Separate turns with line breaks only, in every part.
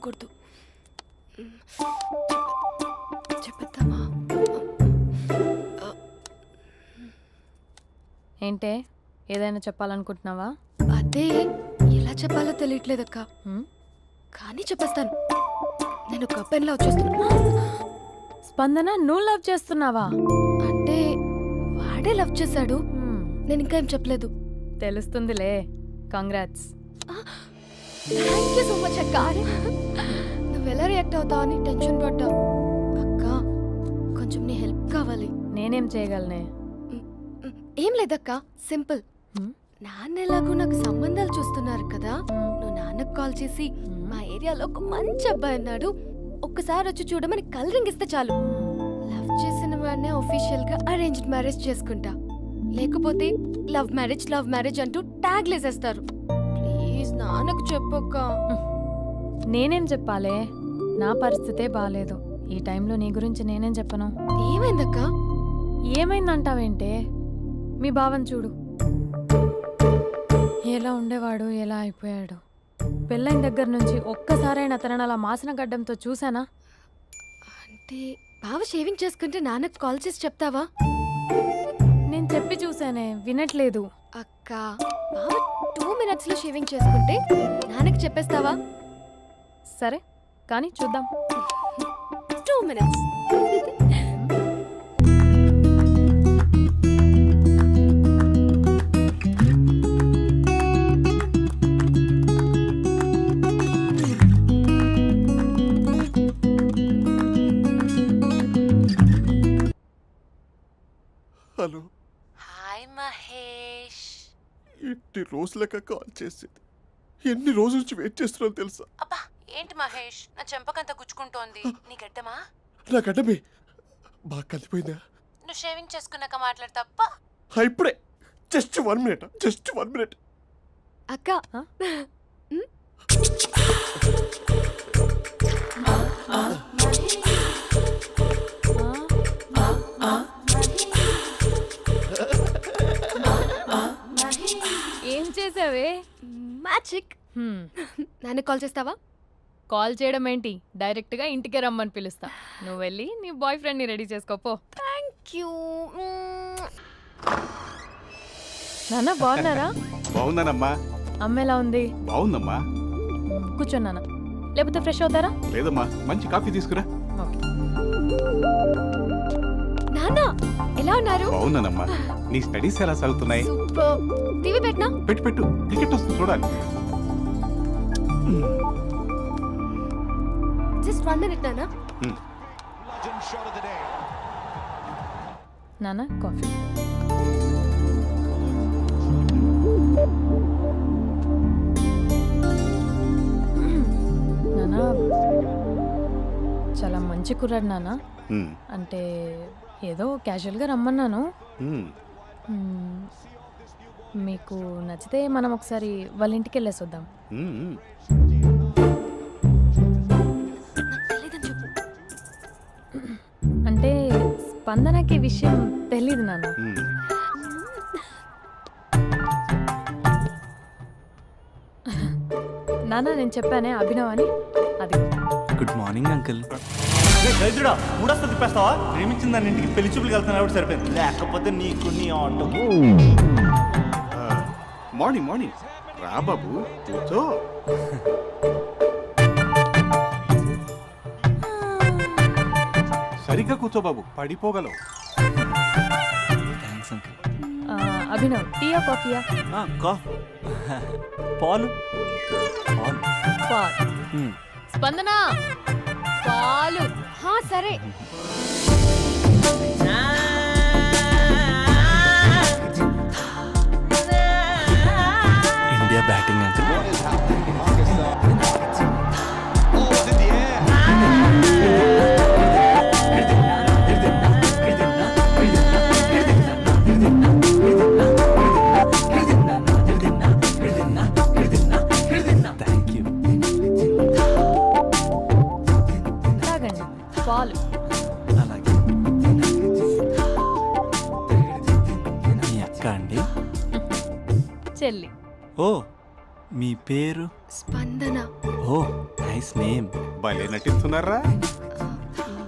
చెప్పకూడదు. చెప్పేద్దామా?
ఏంటే ఏదైనా చెప్పాలనుకుంటున్నావా?
అదే ఎలా చెప్పాలో తెలియట్లేదక్క. కానీ చెప్పేస్తాను. నేను ఒక అబ్బాయిని లవ్ చేస్తున్నా.
స్పందన, నువ్వు లవ్ చేస్తున్నావా?
అంటే వాడే లవ్ చేశాడు. నేను ఇంకా ఏం చెప్పలేదు.
తెలుస్తుందిలే. Congrats.
Thank you so much అక్క. నువ్వు ఎలా రియాక్ట్ అవుతావు అని టెన్షన్ పడ్డావు. అక్క కొంచెం నీ హెల్ప్ కావాలి.
నేనేం చేయగలనే?
ఏం లేదక్క, సింపుల్. నాన్న ఎలాగో నాకు సంబంధాలు చూస్తున్నారు కదా, నువ్వు నాన్నకు కాల్ చేసి మా ఏరియాలో ఒక మంచి అబ్బాయి అన్నాడు, ఒక్కసారి వచ్చి చూడమని కలరింగ్ ఇస్తే చాలు. లవ్ చేసిన వాడినే ఒఫీషియల్ గా అరేంజ్డ్ మ్యారేజ్ చేసుకుంటా. లేకపోతే లవ్ మ్యారేజ్ అంటూ ట్యాగ్ లేసేస్తారు. ప్లీజ్ నాన్నకు చెప్పక్క.
నేనేం చెప్పాలే? నా పరిస్థితే బాలేదు. ఈ టైంలో నీ గురించి నేనేం చెప్పను.
ఏమైందక్క?
ఏమైందంటావేంటే? మీ భావం చూడు, ఎలా ఉండేవాడు, ఎలా అయిపోయాడు. పెళ్ళైన దగ్గర నుంచి ఒక్కసారైనా తనని అలా మాసిన గడ్డంతో చూసానా?
అంటే బావ షేవింగ్ చేసుకుంటే నాన్నకు కాల్ చేసి చెప్తావా?
నేను చెప్పి చూసానే, వినట్లేదు.
అక్క బావ 2 minutes లో షేవింగ్ చేసుకుంటే నాన్నకి చెప్పేస్తావా?
సరే కానీ చూద్దాం.
2 minutes.
హలో.
హాయ్ మహేష్.
ఎన్ని రోజులక కాల్ చేసేది, ఎన్ని రోజుల నుంచి వెయిట్ చేస్తున్నావు తెలుసా?
అబ్బా ఏంటి మహేష్, నా చెంపకంత గుచ్చుకుంటోంది. నీ గడ్డమా?
నా గడ్డమే బాగా కలిపోయిందా?
నువ్వు షేవింగ్ చేసుకున్నాక మాట్లాడు తప్ప.
ఇప్పుడే జస్ట్ 1 minute.
అక్క
ఏం చేసావే?
మ్యాజిక్. నాన్నకు కాల్ చేస్తావా?
కాల్ చేయడం ఏంటి, డైరెక్ట్ గా ఇంటికే రమ్మని పిలుస్తా. నువ్వు వెళ్ళి నీ బాయ్ ఫ్రెండ్ ని రెడీ చేసుకోపో.
Thank you.
నాన్న బాగున్నారా?
బాగున్నానమ్మా.
అమ్మ ఎలా ఉంది?
బాగుందమ్మా.
కూర్చోండి నాన్న, లేకపోతే ఫ్రెష్ అవుతారా?
లేదమ్మా, మంచి కాఫీ తీసుకురా.
నాన్న ఎలా ఉన్నారు?
బాగున్నానమ్మా. నీ స్టడీస్ ఎలా సాగుతున్నాయి?
సూపర్. టీవీ పెట్టనా?
పెట్టు, క్రికెట్ వస్తుంది చూడాలి.
జస్ట్ 1 minute నాన్న.
నాన్న కాఫీ. నాన్న చాలా మంచి కుర్రాడు నాన్న. అంటే ఏదో క్యాజువల్గా రమ్మన్నాను. మీకు నచ్చితే మనం ఒకసారి వాళ్ళ ఇంటికి వెళ్ళేసి వద్దాం. అంటే స్పందనకి విషయం తెలీదు నాన్న. నాన్న నేను చెప్పానే అభినవ్ అని, అది.
Good morning uncle.
దరిద్రుడా, మూడొస్తా తిప్పేస్తావా? ప్రేమించిన దాని ఇంటికి పెళ్లి చూపులకు వెళ్తున్నా సరిపోయింది, లేకపోతే నీకు నీ ఆటో.
మార్నింగ్ రా బాబు, కూర్చో. సరిగ్గా కూర్చో బాబు, పడిపోగలవు.
Thanks uncle.
అభినవ్ టీయా కాఫీయా?
పాలు.
స్పందన పాలు.
సరే.
India batting uncle. Thank you.
తాగండి పాలు.
అలాగే. మీ అక్క అండి?
చెల్లి.
ఓ మీ పేరు?
స్పందన.
ఓ నైస్ నేమ్.
భలే నటిస్తున్నారా?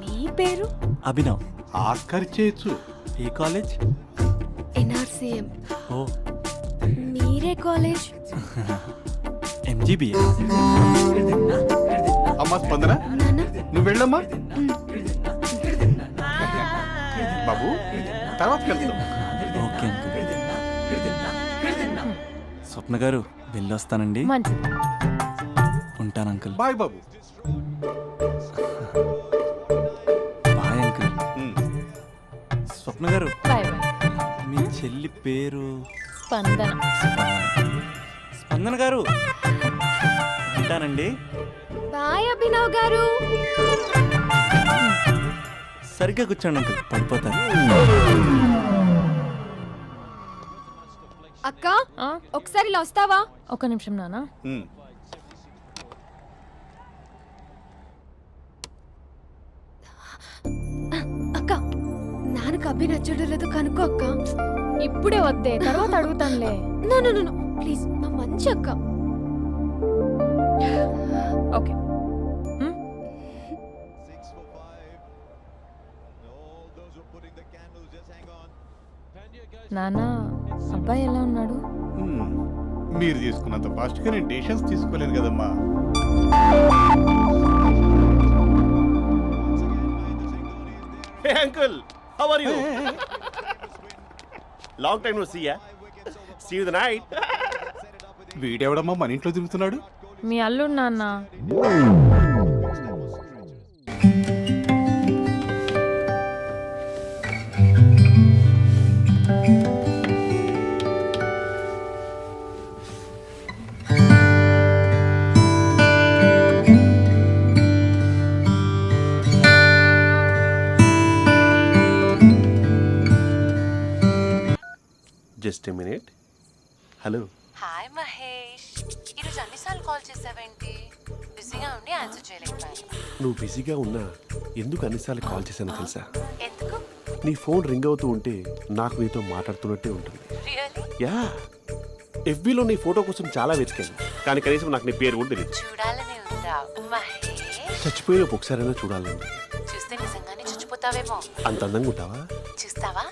మీ పేరు?
అభినవ్.
ఆస్కర్ చేయొచ్చు.
ఏ కాలేజ్?
ఎన్ఆర్సీఎం.
ఓ
మీరే కాలేజ్?
ఎంజీబీఏ.
అమ్మా స్పందన,
నాన్న.
నువ్వు వెళ్ళమ్మా. బాబు తర్వాత కలుద్దాం.
Okay uncle. స్వప్న గారు వెళ్ళొస్తానండి.
మంచిది.
ఉంటాను అంకుల్.
బాయ్ బాబు.
Bye uncle.
ఉమ్.
స్వప్న గారు
బాయ్ బాయ్.
మీ చెల్లి పేరు?
స్పందన.
స్పందన గారు ఉంటానండి.
బాయ్ అభినవ్ గారు.
సరిగ్గా కూర్చోండి అంకుల్, పడిపోతారు.
అక్క
ఆ,
ఒకసారి ఇలా వస్తావా?
ఒక నిమిషం నాన్న.
ఉమ్.
అక్క నాన్నకు అభి నచ్చడం లేదో కనుక్కో అక్క.
ఇప్పుడే వద్దే, తర్వాత అడుగుతానులే.
నో నో నో ప్లీజ్, మా మంచి అక్క.
ఓకే. నాన్న, అబ్బాయి ఎలా ఉన్నాడు?
ఉమ్. మీరు తీసుకున్నంత ఫాస్ట్గా నేను డెసిషన్స్ తీసుకోలేను కదమ్మా.
Hey uncle, how are you? Long time no see ya. See you the night.
వీడెవడమ్మా మన ఇంట్లో తిరుగుతున్నాడు?
మీ అల్లుడు నాన్న.
Just a minute. Hello.
Hi Mahesh, ఈరోజు అన్నిసార్లు కాల్ చేసావేంటి? బిజీగా ఉండి ఆన్సర్ చేయలేకపోయాను.
నువ్వు బిజీగా ఉన్నా ఎందుకు అన్నిసార్లు కాల్ చేశానో తెలుసా?
ఎందుకు?
నీ ఫోన్ రింగ్ అవుతూ ఉంటే నాకు నీతో మాట్లాడుతున్నట్టే ఉంటుంది.
రియల్లీ?
యా, ఎఫ్బీలో నీ ఫోటో కోసం చాలా వెతికాను, కానీ కనీసం నాకు నీ పేరు కూడా తెలియదు.
చూడాలని ఉందా మహేష్?
చచ్చిపోయిన ఒకసారైనా చూడాలండి.
చూస్తే నిజంగానే చచ్చిపోతావేమో.
అంత అందంగా ఉంటావా?
చూస్తావా?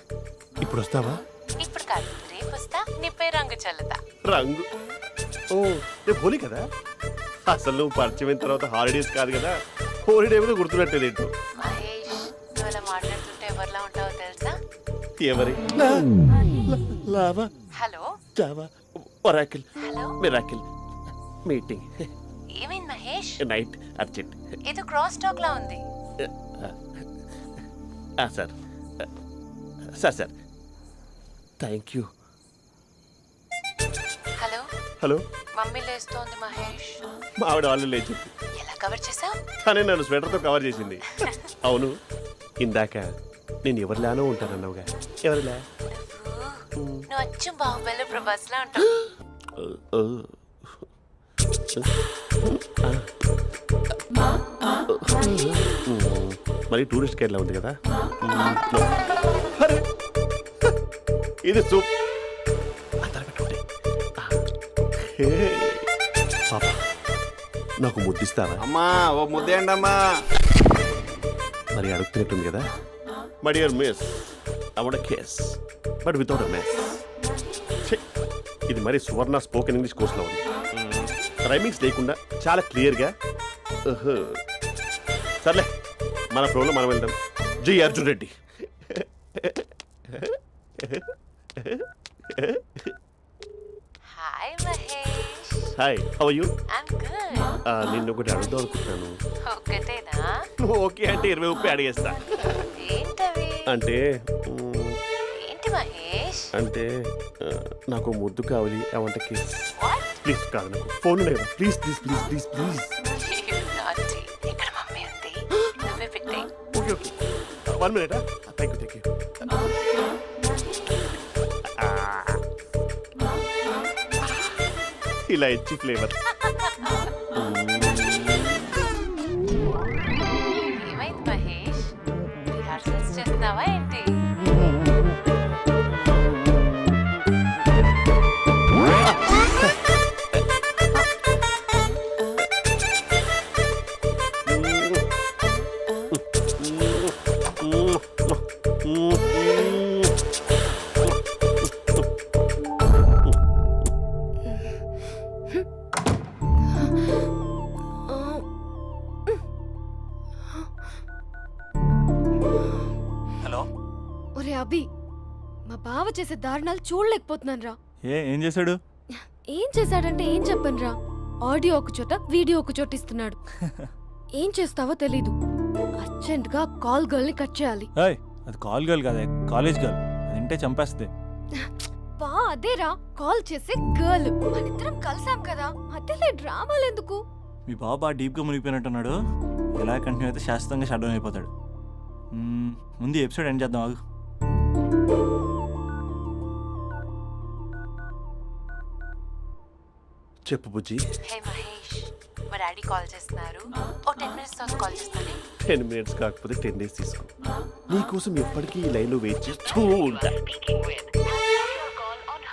ఇప్పుడు వస్తావా?
ఇప్పుడు కాదు, రేపు వస్తా, నీపై రంగు చల్లుతా.
రంగు? ఓ రేపు హోలీ కదా. అసలు నువ్వు పరిచయం అయిన తర్వాత హాలిడేస్ కాదు కదా, హోలిడే మీద గుర్తున్నట్టేది ఏంటో.
మహేష్, నువ్వు అలా మాట్లాడుతుంటే ఎవరిలా ఉంటావో తెలుసా?
ఎవరి? Lava,
hello
Java, Oracle,
hello,
miracle, meeting,
ఏమైంది మహేష్?
Night, urgent.
ఏదో క్రాస్ టాక్ లా ఉంది.
Sir sir sir thank you.
Hello,
hello,
mummy లేస్తోంది మహేష్.
మా ఆవిడ వాళ్ళు లేచి
ఎలా కవర్ చేసావు?
తనే నన్ను స్వెటర్తో కవర్ చేసింది. అవును, ఇందాక నేను ఎవరిలానో ఉంటానన్నావుగా, ఎవరిలా?
నువ్వు అచ్చం బాహుబలి ప్రభాస్ లా ఉంటావు.
మరి టూరిస్ట్ గైడ్లా ఉంది కదా. అరే, ఇది సూప్. పాప, నాకు ముద్దిస్తావా?
అమ్మా ఓ ముద్దేయండి అమ్మా.
మరి అడుగుతున్నట్టుంది కదా. My dear miss, I want kiss but without a mess. ఇది మరి సువర్ణ స్పోకెన్ ఇంగ్లీష్ కోర్సులో ఉంది. రైమింగ్స్ లేకుండా చాలా క్లియర్గా. సర్లే, మన ప్రోలో మనం వెళ్దాం. Jai Arjun Reddy.
Hi Mahesh.
Hi, how are you?
I'm good.
నిన్ను ఒకటి అడుగుదాం అనుకుంటున్నాను.
ఒక్కటేనా?
నువ్వు ఓకే అంటే 20 రూపాయలు అడిగేస్తా.
ఏంటవి?
అంటే
ఏంటి మహేష్?
అంటే నాకు ముద్దు కావాలి. I want kiss.
What?
Please కాదు, నాకు ఫోన్ లేదు. Please please please please please.
నాటి ఇక్కడ మమ్మీ ఉంది, నువ్వే పెట్టే.
Okay okay, 1 minute. Thank you thank you. ఇలా ఇచ్చి ఫ్లేవర్.
ఏమైంది మహేష్? రిహార్సల్స్ చేస్తున్నావా ఏంటి?
హలో.
ఒరే అభి, మా బావ చేసే దారుణాలు చూడలేకపోతున్నాను రా.
ఏం చేశాడు?
ఏం చేశాడంటే ఏం చెప్పను రా. ఆడియో ఒక చోట, వీడియో ఒక చోట ఇస్తున్నాడు. ఏం చేస్తావో తెలీదు. అర్జెంట్ గా కాల్ గర్ల్ ని కట్ చేయాలి.
ఏయ్, అది కాల్ గర్ల్ కాదే, కాలేజ్ గర్ల్. అది వింటే చంపేస్తుంది.
బా అదేరా, కాల్ చేసే గర్ల్. మనిద్దరం కలిసాం కదా, మధ్యలో డ్రామాలు ఎందుకు?
మీ బాబు బాగా డీప్గా మునిగిపోయినట్టున్నాడు. ఇలా కంటిన్యూ అయితే శాశ్వతంగా షట్ డౌన్ అయిపోతాడు. ముందు ఎపిసోడ్ ఎండ్ చేద్దాం ఆగు.
చెప్పు బుజ్జి.
హే మహేష్, మా డాడీ కాల్ చేస్తున్నారు. ఓ 10 minutes తర్వాత కాల్ చేస్తాను.
10 minutes కాకపోతే 10 days తీసుకో. నీకోసం ఎప్పటికీ ఈ లైన్లో వెయిట్ చేస్తూ ఉంటా.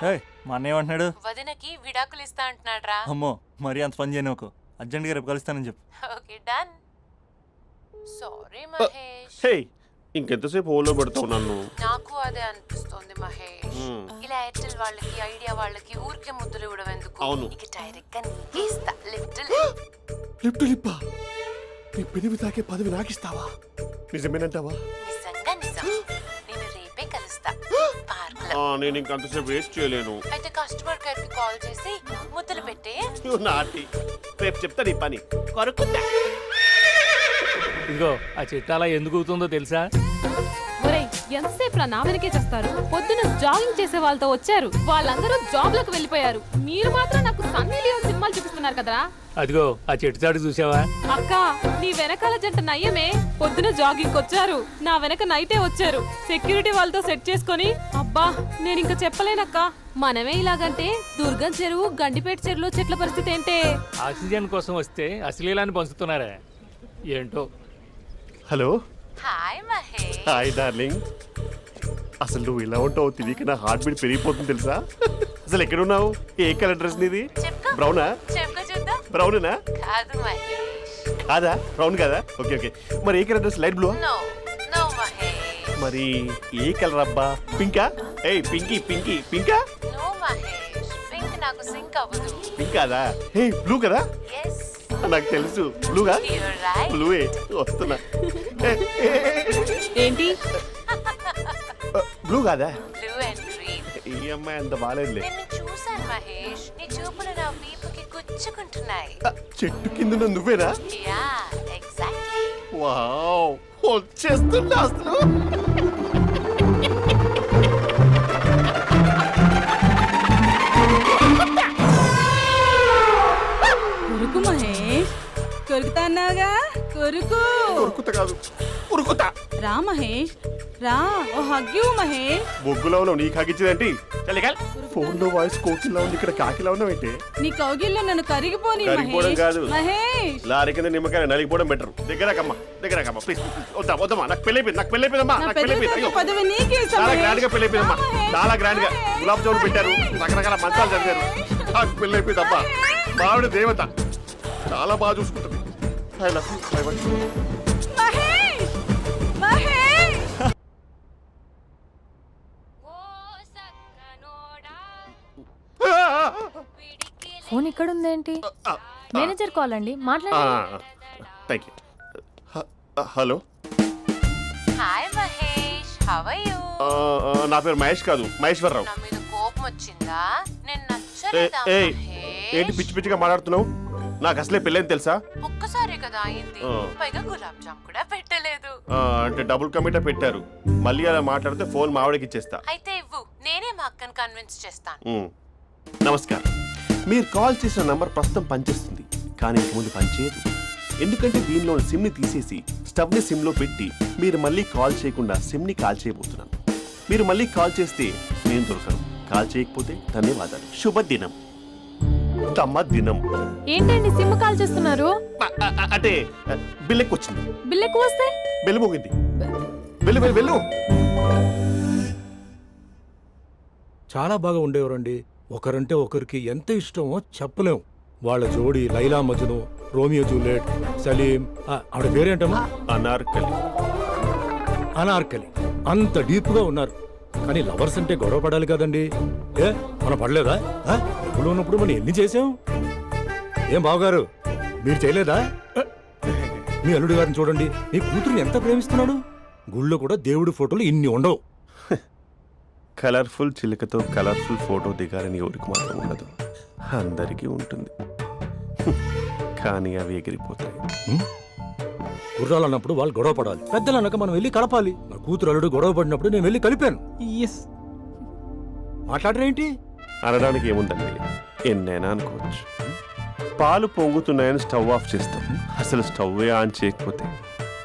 ఏయ్, మా అన్నయ్య ఏమంటున్నాడు?
వదినకి విడాకులు ఇస్తా అంటున్నాడు రా.
అమ్మో, మరీ అంత పని చేయను. ఒక అర్జెంట్గా రేపు కలుస్తానని చెప్పు.
Okay done. సారీ మహేష్.
హే, ఇంకెంతసేపు హోల్లో పెడతావు నన్ను?
నాకు అదే అనిపిస్తుంది మహేష్. ఇలా ఎయిర్టెల్ వాళ్ళకి, ఐడియా వాళ్ళకి ఊరికే ముద్దులు ఇవ్వడం ఎందుకు?
అవును.
ఇక డైరెక్ట్ గా నీకే ఇస్తా. లిఫ్ట్
లిప్టు లిప్పా, నీ పెనివి తాకే పదవి నాకిస్తావా? నిజమేనంటావా?
నిజంగా నిజం. నేను రేపే కలుస్తా పార్క్ లో.
నేను ఇంకంతసేపు వేస్ట్ చేయలేను.
అయితే కస్టమర్ కేర్ కి కాల్ చేసి ముద్దులు పెట్టే.
నాటి రేపు చెప్తా నీ పని. కొరుకుందా?
ఇదిగో ఆ చెట్టు అలా ఎందుకు అవుతుందో తెలుసా?
ఒరేయ్, ఎంతసేపు నా వెనకే చేస్తారు? పొద్దున జాగింగ్ చేసే వాళ్ళతో వచ్చారు, వాళ్ళందరూ జాబ్ లకు వెళ్ళిపోయారు. మీరు మాత్రం నాకు సన్నీ లియోన్ సినిమాలు చూపిస్తున్నారు కదరా.
అదిగో ఆ చెట్టు చాటు చూసావా?
అక్క, నీ వెనకాల జంట నయ్యమే. పొద్దున జాగింగ్ వచ్చారు, నా వెనక నైటే వచ్చారు. సెక్యూరిటీ వాళ్ళతో సెట్ చేసుకొని, అబ్బా నేను ఇంకా చెప్పలేనక్క. మనమే ఇలాగంటే దుర్గం చెరువు, గండిపేట చెరువులో చెట్ల పరిస్థితి ఏంటే?
ఆక్సిజన్ కోసం వస్తే అశ్లీలాన్ని పంచుతున్నారా ఏంటో.
Hello.
Hi Mahesh.
Hi darling. అసలు నువ్వు ఇలా ఉంటావు తెలియక నా హార్ట్ బీట్ పెరిగిపోతుంది తెలుసా? అసలు ఎక్కడున్నావు? ఏ కలర్ డ్రెస్ నీది?
చెప్పుకో.
బ్రౌనా?
చెప్పుకో చూద్దాం.
బ్రౌనేనా?
కాదు మహేష్.
కాదా? బ్రౌన్ కదా? Okay okay. మరి ఏ colour dress? Light blue?
No no Mahesh.
మరి ఏ కలర్ అబ్బా? పింకా? ఏయ్ పింకీ పింకీ పింకా?
నో మహేష్, పింక్ నాకు సింక్ అవ్వదు.
పింక్ కాదా? ఏ బ్లూ కదా?
ఎస్,
నాకు తెలుసు. బ్లూగా?
You're right.
బ్లూవే వస్తున్నా.
ఏంటి?
బ్లూ కాదా?
Blue and green.
ఈ అమ్మాయి అంత బాగాలేదులే.
నిన్ను చూశాను మహేష్, నీ చూపులు నా వీపుకి గుచ్చుకుంటున్నాయి.
చెట్టు కింద నువ్వేనా?
Yeah exactly.
వావ్, వచ్చేస్తున్నా అసలు.
కొరుకు మహేష్, కొరుకుతా అన్నావుగా, కొరుకు.
ఉరుకుతా కాదు, ఉరుకుతా.
రా మహేష్, రా. ఓ హగ్గు మహేష్.
బొగ్గులో ఉన్నావు, నీకు హగిచ్చిందేంటి? ఫోన్ లో వాయిస్ కోకిలా ఉంది, ఇక్కడ కాకిలా ఉన్నావేంటి?
నీ కౌగిల్లో నన్ను కరిగిపోని
కరిగిపోవడం
మహేష్.
కాదు.
మహేష్,
లారీ కింద నిమ్మకాయ నలిగిపోవడం బెటర్. దగ్గరకమ్మా ప్లీజ్. వద్దా వద్దమ్మా, నాకు పెళ్ళైపోయిందమ్మా,
నా
నాకు
పెద్ద
పెళ్ళైపోయింది. అయ్యో,
పదవి నీకే ఇస్తా
చాలా
మహేష్.
గ్రాండ్ గా పెళ్ళైపోయిందమ్మా, చాలా గ్రాండ్ గా. గులాబ్ జామున్ పెట్టారు, రకరకాల మంచాలు చదివారు. నాకు పెళ్ళైపోయిందమ్మా. మావిడ దేవత, చాలా బాగా చూసుకుంటుంది. I love you. I want you.
Mahesh, Mahesh.
Phone ఇక్కడ ఉందేంటి? మేనేజర్ కాల్ అండి, మాట్లాడండి.
Thank you. Hello.
Hi Mahesh, how are you?
నా పేరు మహేష్ కాదు, మహేశ్వరరావు.
నా మీద కోపం వచ్చిందా? నేను నచ్చలేదా
ఏయ్, ఏంటి
మహేష్?
పిచ్చి పిచ్చిగా మాట్లాడుతున్నావు? నాకు అసలే పెళ్ళని తెలుసా?
ఒక్కసారి కదా అయింది,
ఆ.
పైగా గులాబ్ జామ్ కూడా పెట్టలేదు.
అంటే డబుల్ కమిటా పెట్టారు. మళ్ళీ అలా మాట్లాడితే ఫోన్ మావిడకి ఇచ్చేస్తా.
అయితే ఇవ్వు, నేనే మా అక్కని కన్విన్స్ చేస్తాను.
నమస్కారం. మీరు కాల్ చేసిన నంబర్ ప్రస్తుతం పనిచేస్తుంది, కానీ ఇంక ముందు పనిచేయదు. ఎందుకంటే దీనిలో సిమ్ని తీసేసి స్టవ్ని సిమ్లో పెట్టి మీరు మళ్ళీ కాల్ చేయకుండా సిమ్ని కాల్ చేయబోతున్నాను. మీరు మళ్ళీ కాల్ చేస్తే నేను దొరకను, కాల్ చేయకపోతే ధన్యవాదాలు. శుభదినం. తమ దినం.
ఏంటండి సిమ్ కాల్ చేస్తున్నారు?
అంటే బిల్ ఎక్కువ వచ్చింది.
బిల్ ఎక్కువ వస్తే?
బెల్లు మోగింది. వెళ్ళు వెళ్ళు వెళ్ళు.
చాలా బాగా ఉండేవారండి. ఒకరంటే ఒకరికి ఎంత ఇష్టమో చెప్పలేం. వాళ్ళ జోడి లైలా మజ్ను, రోమియో జూలియట్, సలీం, ఆవిడ పేరేంటమ్మా?
అనార్కలి.
అనార్కలి. అంత డీప్ గా ఉన్నారు. కానీ లవర్స్ అంటే గొడవ పడాలి కదండి. మనం పడలేదా? డబ్బులు ఉన్నప్పుడు మనం ఎన్ని చేసాం? ఏం బావగారు మీరు చేయలేదా? మీ అల్లుడి గారిని చూడండి, మీ కూతురుని ఎంత ప్రేమిస్తున్నాడు. గుళ్ళో కూడా దేవుడి ఫోటోలు ఇన్ని ఉండవు.
కలర్ఫుల్ చిలుకతో కలర్ఫుల్ ఫోటో దిగాలని ఎవరికి మాత్రం ఉండదు, అందరికీ ఉంటుంది. కానీ అవి ఎగిరిపోతాయి.
గుర్రాలు అన్నప్పుడు వాళ్ళు గొడవ పడాలి, పెద్దలు అన్నాక మనం వెళ్ళి కలపాలి. నా కూతురు అల్లుడు గొడవ పడినప్పుడు నేను వెళ్ళి కలిపాను. మాట్లాడరేంటి?
అనడానికి ఏముందండి, ఎన్నైనా అనుకోవచ్చు. పాలు పొంగుతున్నాయని స్టవ్ ఆఫ్ చేస్తాం, అసలు స్టవ్వే ఆన్ చేయకపోతే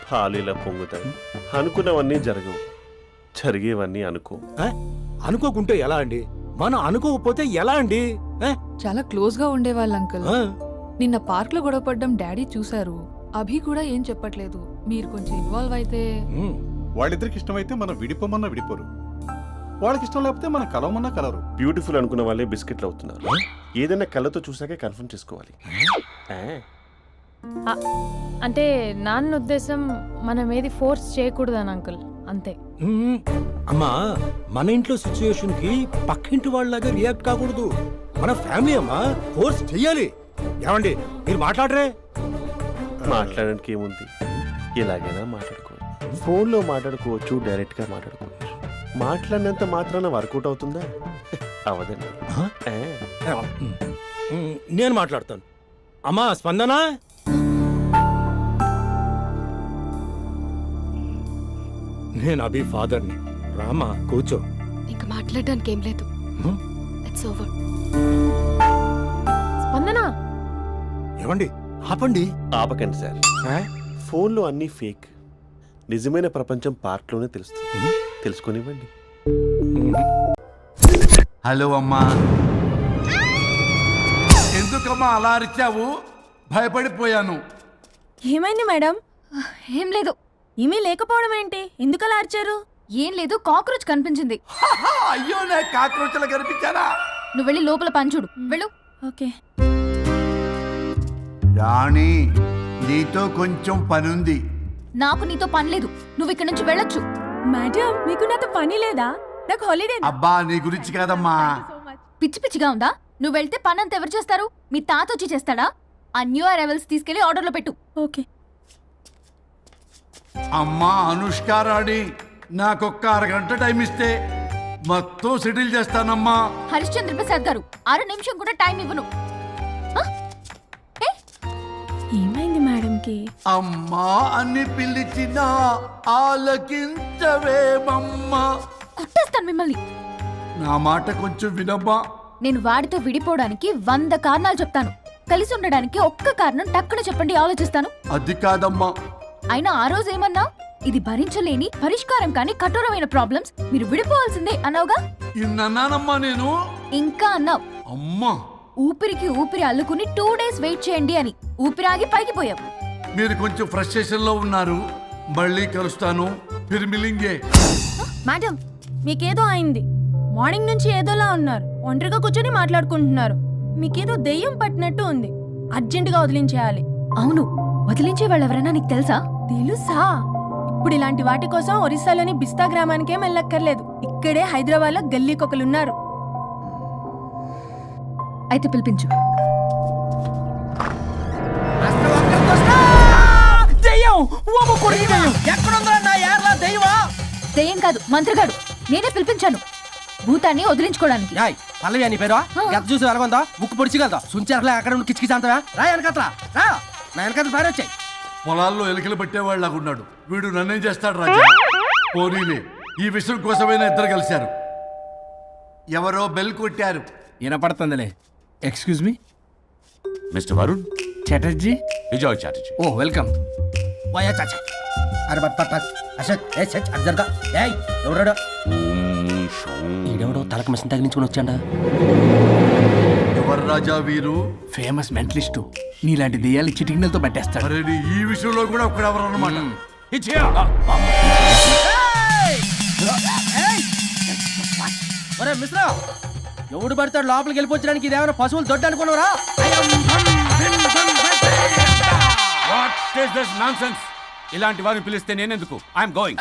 పాలు ఇలా పొంగుతాయి. అనుకున్నవన్నీ జరగవు, జరిగేవన్నీ అనుకో.
అనుకోకుంటే ఎలా అండి? మనం అనుకోకపోతే ఎలా అండి?
చాలా క్లోజ్ గా ఉండేవాళ్ళు అంకుల్. నిన్న పార్క్ లో గొడవ పడ్డం డాడీ చూశారు. అభి కూడా ఏం చెప్పట్లేదు. మీరు కొంచెం ఇన్వాల్వ్ అయితే.
వాళ్ళిద్దరికి ఇష్టమైతే మనం విడిపోమన్నా విడిపోరు, వాళ్ళకి ఇష్టం లేకపోతే మనం కలవమన్నా కలరు.
బ్యూటిఫుల్ అనుకున్న వాళ్ళే బిస్కెట్లు అవుతున్నారు. ఏదైనా కళ్ళతో చూసాకే కన్ఫర్మ్ చేసుకోవాలి.
అంటే నాన్న ఉద్దేశం మనం ఏది ఫోర్స్ చేయకూడదని అంకుల్, అంతే.
అమ్మా, మన ఇంట్లో సిచ్యుయేషన్ కి పక్కింటి వాళ్ళలాగా రియాక్ట్ కాకూడదు. మన ఫ్యామిలీ అమ్మా, ఫోర్స్ చెయ్యాలి. ఏమండి మీరు మాట్లాడరే?
మాట్లాడడానికి ఏముంది, ఎలాగైనా మాట్లాడుకోవచ్చు. ఫోన్లో మాట్లాడుకోవచ్చు, డైరెక్ట్గా మాట్లాడుకోవచ్చు. మాట్లాడినంత మాత్రాన వర్కౌట్ అవుతుందా? అవదండి.
నేను మాట్లాడతాను. అమ్మా స్పందన, నేను అభి ఫాదర్ని. రామా కూర్చో.
ఇంకా మాట్లాడడానికి ఏం లేదు. It's over.
స్పందన,
ఏమండి ఆపండి.
ఆపకండి సార్, ఫోన్లో అన్నీ ఫేక్. నిజమైన ప్రపంచం పార్క్లోనే తెలుస్తుంది. తెలుసుకొనివ్వండి.
హలో అమ్మా. ఎందుకమ్మా అలా అరిచావు? భయపడిపోయాను.
ఏమైంది మేడం?
ఏం లేదు.
ఏమీ లేకపోవడం ఏంటి? ఎందుకు అలా అరిచారు?
ఏం లేదు, కాక్రోచ్ కనిపించింది.
అయ్యో, నా కాక్రోచ్లు కనిపించారా?
నువ్వు వెళ్ళి లోపల పని చూడు. వెళ్ళు.
ఓకే.
రాణి, నీతో కొంచెం పనుంది.
నాకు నీతో పని లేదు. నువ్వు ఇక్కడ నుంచి వెళ్ళొచ్చు.
మేడం, మీకు నాతో పని లేదా? నాకు హాలిడే.
అబ్బా, నీ గురించి కాదమ్మా.
పిచ్చి పిచ్చిగా ఉందా? నువ్వు వెళ్తే పని అంతా ఎవరు చేస్తారు? మీ తాత వచ్చి చేస్తాడా? ఆ న్యూ అరైవల్స్ తీసుకెళ్లి ఆర్డర్లో పెట్టు.
ఓకే.
అమ్మా అనుష్క రాణి, నాకొక్క అరగంట టైం ఇస్తే మొత్తం సెటిల్ చేస్తానమ్మా.
హరిశ్చంద్ర ప్రసాద్ గారు, 6 నిమిషం కూడా టైం ఇవ్వను.
ఏమైంది మేడంకి?
అమ్మా అని పిలిచినా ఆలకించవేమమ్మా.
కొట్టేస్తాను మిమ్మల్ని.
నా మాట కొంచెం వినమ్మా.
నేను వాడితో విడిపోవడానికి 100 కారణాలు చెప్తాను. కలిసి ఉండడానికి ఒక్క కారణం టక్కున చెప్పండి, ఆలోచిస్తాను.
అది కాదమ్మా.
అయినా ఆ రోజు ఏమన్నా? ఇది భరించలేని, పరిష్కారం కాని కఠోరమైన ప్రాబ్లమ్స్, మీరు విడిపోవాల్సిందే అన్నావుగా.
ఇన్నానమ్మా నేను.
ఇంకా అన్నావు.
అమ్మా,
ఊపిరికి ఊపిరి అల్లుకుని 2 days వెయిట్ చేయండి అని. ఊపిరాగి పైకి పోయావు.
మీరు కొంచెం ఫ్రస్ట్రేషన్ లో ఉన్నారు. మళ్ళీ కలుస్తాను. ఫిర్మిలింగే.
మేడం, మీకేదో అయింది. మార్నింగ్ నుంచి ఏదోలా ఉన్నారు. ఒంటరిగా కూర్చొని మాట్లాడుకుంటున్నారు. మీకేదో దెయ్యం పట్టినట్టు ఉంది. అర్జెంటుగా వదిలించేయాలి.
అవును, వదిలించే వాళ్ళు ఎవరైనా నీకు తెలుసా?
తెలుసా? ఇప్పుడు ఇలాంటి వాటి కోసం ఒరిస్సాలోని బిస్తా గ్రామానికేం వెళ్ళక్కర్లేదు. ఇక్కడే హైదరాబాద్ లో గల్లీకొకలున్నారు.
అయితే పిలిపించు. దెయ్యం కాదు, మంత్రిగాడు. నేనే పిలిపించాను భూతాన్ని వదిలించుకోవడానికి.
పల్లవి అని పేరు ఎంత చూసి వెలగొందా ముక్కు పొడిచిగలదా సుంచరలే అక్కడ ఉండి కిచకిచ అంతవా రా వెనకట్రా రా నా వెనకట్ల పేరు వచ్చాయి.
పొలాల్లో ఎలికలు పట్టేవాళ్ళగా ఉన్నాడు వీడు. నన్నేం చేస్తాడు రాజా? పోనీలే, ఈ విషయం కోసమైనా ఇద్దరు కలిశారు. ఎవరో బెల్ కొట్టారు.
వినపడుతుందిలే. Excuse me,
mister Varun
Chatterjee.
Vijay Chatterjee.
Oh welcome. వాయా చాచా అరే బట్ అశోక్ ఏ సచ్ అర్జర్గా ఏయ్ ఎవరాడు? ఈడెవడో తలకు మిషన్ తగిలించుకుని వచ్చాడా?
ఎవరు రాజా వీరు?
Famous mentalist. నీలాంటి దెయ్యాలు చిటికినలతో పట్టేస్తాడు.
అరే ఈ విషయంలో కూడా ఒకడెవరు అన్నమాట.
ఒరే మిశ్రా, ఎవడు పడతాడు లోపలికి వెళ్ళిపోవడానికి? ఇదేమైనా పశువులు దొడ్డు అనుకున్నారా?
ఇలాంటి వారిని పిలిస్తే నేనెందుకు? I'm going.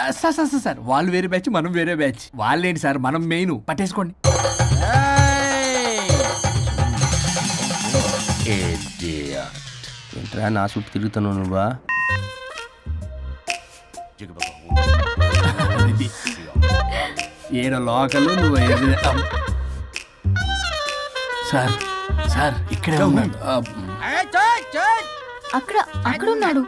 సార్ వాళ్ళు వేరే బ్యాచ్, మనం వేరే బ్యాచ్. వాళ్ళేంటి సార్, మనం మెయిన్. పట్టేసుకోండి. ఏంట్రా నా చుట్టూ తిరుగుతున్నావు నువ్వా? ఏడ లోకలు నువ్వు సార్ సార్ ఇక్కడే ఉన్నాడు.
అక్కడ అక్కడ ఉన్నాడు.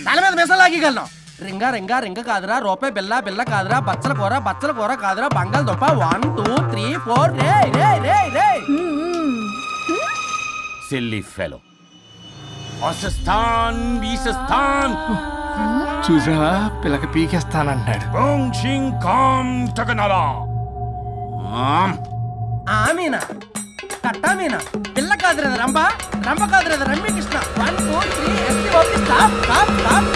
తల మీద మెసలాగలను రింగ రింగ రింగ కాదురా, రూపాయి బిల్ల బిల్ల కాదురా, బచ్చల కూర కాదురా, బంగాళదుంప 1 2 3 4 రే రే రే రే.
Silly fellow. అసస్థాన్ బీసస్థాన్
చూసావా పిల్లకి పీకేస్తానంటాడు. ఆమీనా కట్టామీనా పిల్ల కాదురా రంభ, రంభ కాదురా రమ్మి కృష్ణ. 1 2 3 ఎస్టీ ఓపీ stop stop stop.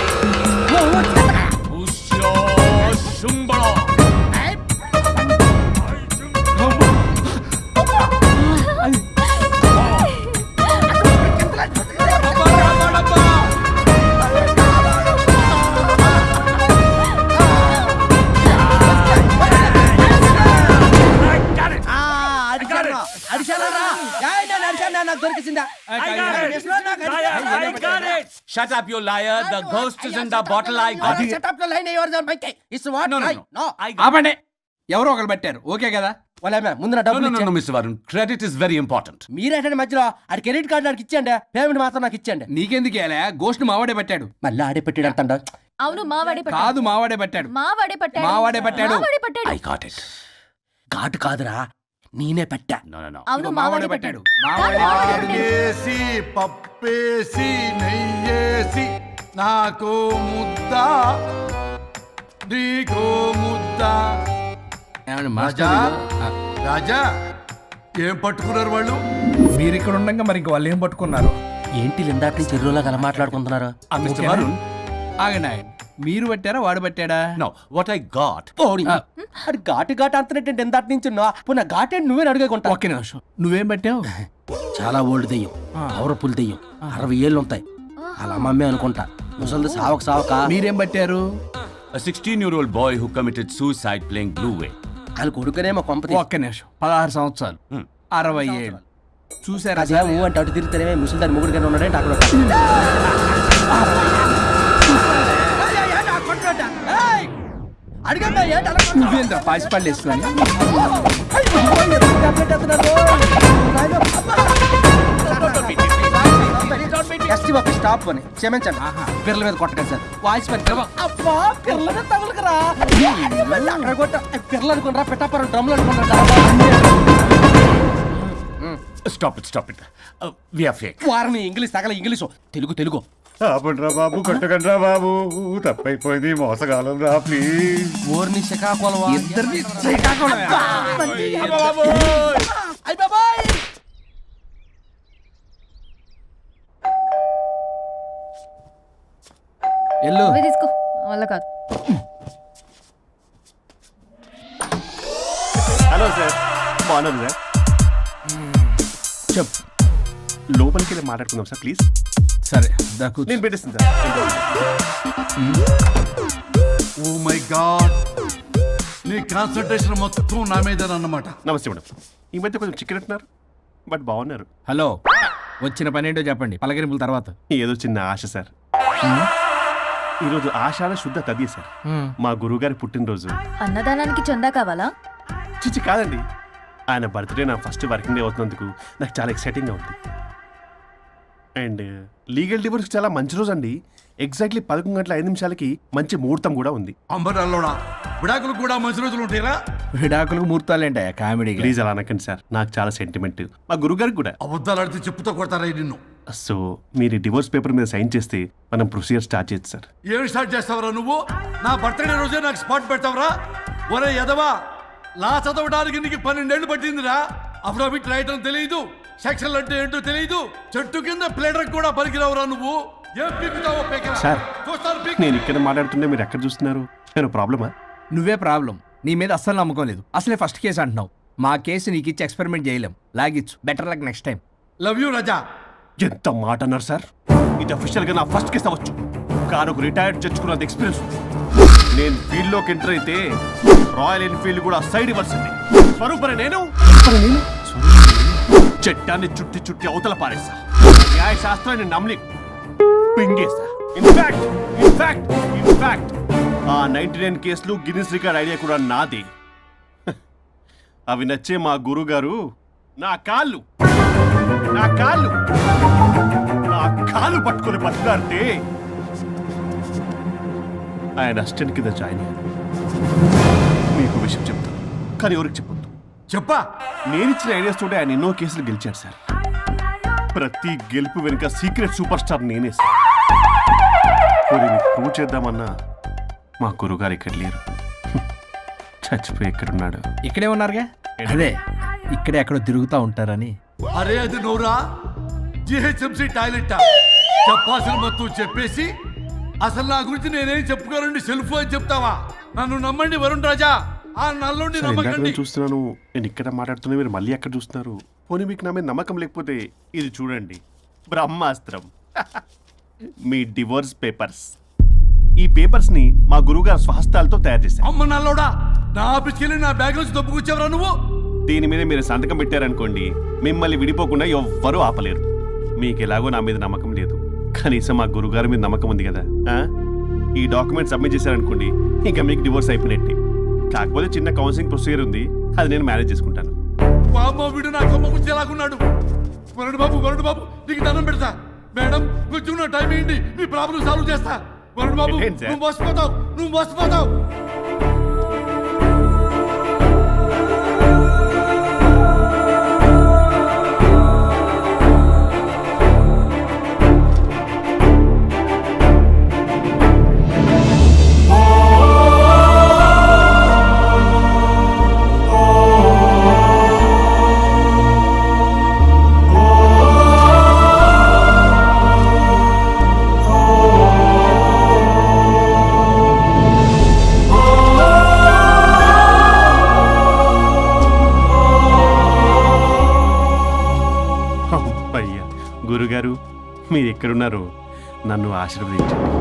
Shut up, you liar. The ghost is in the bottle. I got it.
Shut up your line, your monkey. It's what?
No.
ఆపండి. ఎవరో ఒకరు పెట్టారు ఓకే కదా? వాళ్ళ ముందు నా డబ్బులు
No, Mr. Varun. Credit is very important.
మీరేటండి మధ్యలో ఆడి క్రెడిట్ కార్డు నాకు ఇచ్చేయండి, పేమెంట్ మాత్రం నాకు ఇచ్చేయండి. నీకెందుకు ఇవ్వాలా? గోస్ట్ మావాడే పెట్టాడు. మళ్ళీ ఆడే పెట్టాడు అంటాడు.
అవును మావాడే పట్టాడు.
కాదు మావాడే పెట్టాడు.
మావాడే పట్టాడు.
మావాడే పట్టాడు.
మావాడే పట్టాడు.
I got it.
ఘాటు కాదురా నేనే పెట్టా.
No.
అవును మావాడే పట్టాడు.
ఆడికేసి పప్పేసి నెయ్యేసి నాకు ముద్ద నీకో ముద్ద. రాజా రాజా ఏం పట్టుకున్నారు వాళ్ళు?
మీరు ఇక్కడ ఉండగా మరి వాళ్ళు ఏం పట్టుకున్నారు? ఏంటి లిందాటి నుంచి చెరువులా కల మాట్లాడుకుంటున్నారు?
Mr. Varun.
ఆగండి మీరు పెట్టారా వాడు పెట్టాడా?
No, what I got.
అది ఘాటు అంతనేంటి ఎందాటి నుంచి నా ఘాటేంటి నువ్వే అడుగుకుంటా. ఒకే నిమిషం నువ్వేం పెట్టావు? చాలా ఓల్డ్ దెయ్యం, పవర్ఫుల్ దెయ్యం, 60 ఏళ్ళు ఉంటాయి. అలా మమ్మే అనుకుంటా. ముసలిది సావక మీరేం పట్టారు?
A 16-year-old boy who committed suicide playing Blue Whale.
వాళ్ళ కొడుకునేమో కొంపతి. ఒక్క నిమిషం 16 సంవత్సరాలు 60 ఏళ్ళు చూసారా? అదే అంటే అటు తిరుగుతానే ముసలిదాని ముగ్గురుగానే ఉన్నాడంటే అక్కడ నువ్వేంద్ర పాసిపళ్ళు వేసుకొని స్టాప్ అని క్షమించండి. పిల్లల మీద కొట్టకండి సార్. వాయిస్ అబ్బా పిల్లల మీద తగులుకురా అక్కడ కొట్ట పిల్లలు అనుకున్నారా పెట్టాపరం డ్రమ్లు అనుకున్నారా?
Stop it. We are fake.
వారిని ఇంగ్లీష్ తగల ఇంగ్లీషు తెలుగు
ఆపండ్రా బాబు, కొట్టకండ్రా బాబు, తప్పైపోయింది, మోసగాలం రా ప్లీజ్.
ఊరిని శ్రీకాకుళం ఇద్దరిని ఎల్లు
తీసుకో వల్ల కాదు.
హలో సార్, బాగున్నాను సార్.
చెప్పు.
లోపలికి వెళ్ళి మాట్లాడుకుందాం సార్ ప్లీజ్.
సరే
నేను పెట్టేస్తాను సార్.
ఓ మై గాడ్, నీ కాన్సన్ట్రేషన్ మొత్తం నా మీదనన్నమాట.
నమస్తే మేడం. ఈ మధ్య కొంచెం చికెన్ అంటున్నారు, బట్ బాగున్నారు.
హలో, వచ్చిన పని ఏంటో చెప్పండి, పలకరింపుల తర్వాత.
ఏదో చిన్న ఆశ సార్. ఈరోజు ఆషాఢ శుద్ధ తదియ సార్, మా గురువుగారి పుట్టినరోజు.
అన్నదానానికి చందా కావాలా?
చిచ్చి కాదండి, ఆయన బర్త్డే నా ఫస్ట్ వర్కింగ్ డే అవుతున్నందుకు నాకు చాలా ఎక్సైటింగ్గా ఉంది. అండ్ లీగల్ డివోర్స్ చాలా మంచి రోజు అండి. ఎగ్జాక్ట్లీ 11:05 మంచి ముహూర్తం కూడా ఉంది.
అంబరాల్లోడా విడాకులు కూడా మంచి రోజులు ఉంటాయిరా?
విడాకులకు ముహూర్తాలు ఏంటా కామెడీ?
ప్లీజ్ అలా అనకండి సార్, నాకు చాలా సెంటిమెంట్, మా గురుగారికి కూడా.
అబద్ధాలు ఆడితే చెప్పుతో కొడతారా నిన్ను?
సో మీరు డివోర్స్ పేపర్ మీద సైన్ చేస్తే మనం ప్రొసీజర్ స్టార్ట్ చేయొచ్చు సార్.
ఏమి స్టార్ట్ చేస్తావరా నువ్వు? నా బర్త్డే రోజే నాకు స్పాట్ పెడతావరా? ఒరే ఎదవా, లా చదవడానికి నీకు 12 ఏళ్ళు పట్టిందిరా. అఫిడవిట్ రాయటం తెలియదు, సెక్షన్లు అంటే ఏంటో తెలియదు, చెట్టు కింద ప్లేడర్ కూడా పనికిరావురా నువ్వు. ఏం పీకుతావో పీకరా.
సార్,
చూస్తాను పీక్.
నేను ఇక్కడ మాట్లాడుతుంటే మీరు ఎక్కడ చూస్తున్నారు? నేను ప్రాబ్లమా?
నువ్వే ప్రాబ్లం. నీ మీద అస్సలు నమ్మకం లేదు. అసలే ఫస్ట్ కేసు అంటున్నావు. మా కేసు నీకు ఇచ్చి ఎక్స్పెరిమెంట్ చేయలేం. లాగిచ్చు. Better luck next time.
Love you Raja.
ఎంత మాట అన్నారు సార్? ఇది అఫీషియల్గా నా ఫస్ట్ కేసు అవ్వచ్చు, కానీ ఒక రిటైర్డ్ జడ్జ్ కున్నంత ఎక్స్పీరియన్స్. నేను ఫీల్డ్లోకి ఎంటర్ అయితే రాయల్ ఎన్ఫీల్డ్ కూడా సైడ్ ఇవ్వాల్సింది. స్వరూపనే నేను చట్టాన్ని చుట్టి చుట్టి అవతల పారేస్తా. న్యాయ శాస్త్రాన్ని నమ్మి పింగేస్తా. ఇన్ఫాక్ట్ ఆ 99 కేసులు గిన్నిస్ రికార్డ్ ఐడియా కూడా నాదే. అవి నచ్చే మా గురుగారు నా కాళ్ళు పట్టుకొని బతుకాడితే ఆయన అసిస్టెంట్ కింద జాయిన్ అయ్యాను. మీకు విషయం చెప్తాను, కానీ ఎవరికి చెప్పొద్దు.
చెప్పా.
నేనిచ్చిన ఐడియాస్ తోటి ఆయన ఎన్నో కేసులు గెలిచాడు సార్. ప్రతి గెలుపు వెనుక సీక్రెట్ సూపర్ స్టార్ నేనే సార్. ప్రూవ్ చేద్దామన్నా మా గురుగారు ఇక్కడ లేరు. చచ్చిపోయి ఎక్కడున్నాడు?
ఇక్కడే ఉన్నారుగా. అదే ఇక్కడే ఎక్కడో తిరుగుతూ ఉంటారని.
అరే అది నోరా జిహెచ్ఎంసీ టాయిలెట్ చెప్పాల్సిన మొత్తం చెప్పేసి అసలు నా గురించి నేనేం చెప్పుకోరండి సెల్ఫ్ అని చెప్తావా? నన్ను నమ్మండి వరుణ్ రాజా, ఆ నల్లుండి
సార్, ఇందాక
నమ్మకండి.
నేను చూస్తున్నాను, నేను ఇక్కడ మాట్లాడుతున్నా, మీరు మళ్ళీ ఎక్కడ చూస్తున్నారు? పోనీ మీకు నా మీద నమ్మకం లేకపోతే ఇది చూడండి, బ్రహ్మాస్త్రం. మీ డివోర్స్ పేపర్స్. ఈ పేపర్స్ ని మా గురువుగారు స్వహస్తాలతో తయారు చేశారు.
అమ్మ నల్లోడా, నా ఆఫీస్కి వెళ్ళి నా బ్యాగ్ నుంచి దొబ్బుకొచ్చావరా నువ్వు?
దీని మీద మీరు సంతకం పెట్టారనుకోండి, మిమ్మల్ని విడిపోకుండా ఎవ్వరూ ఆపలేరు. మీకు ఎలాగో నా మీద నమ్మకం లేదు, కనీసం మా గురుగారి మీద నమ్మకం ఉంది కదా. ఈ డాక్యుమెంట్ సబ్మిట్ చేశారనుకోండి, ఇంకా మీకు డివోర్స్ అయిపోయినట్టే. కాకపోతే చిన్న కౌన్సిలింగ్ ప్రొసీజర్ ఉంది, అది నేను మేనేజ్ చేసుకుంటాను.
వామ్మో, వీడు నా కొమ్మ గుచ్చేలాగున్నాడు. వరుణ్ బాబు నీకు దండం పెడతా. మేడం కొంచెం నా టైం ఏంటి, మీ ప్రాబ్లం సాల్వ్ చేస్తా. వరుణ్ బాబు
ఏంటి సార్?
నువ్వు మోసపోతావు. గురుగారు, మీరు ఎక్కడున్నారో నన్ను ఆశీర్వదించండి.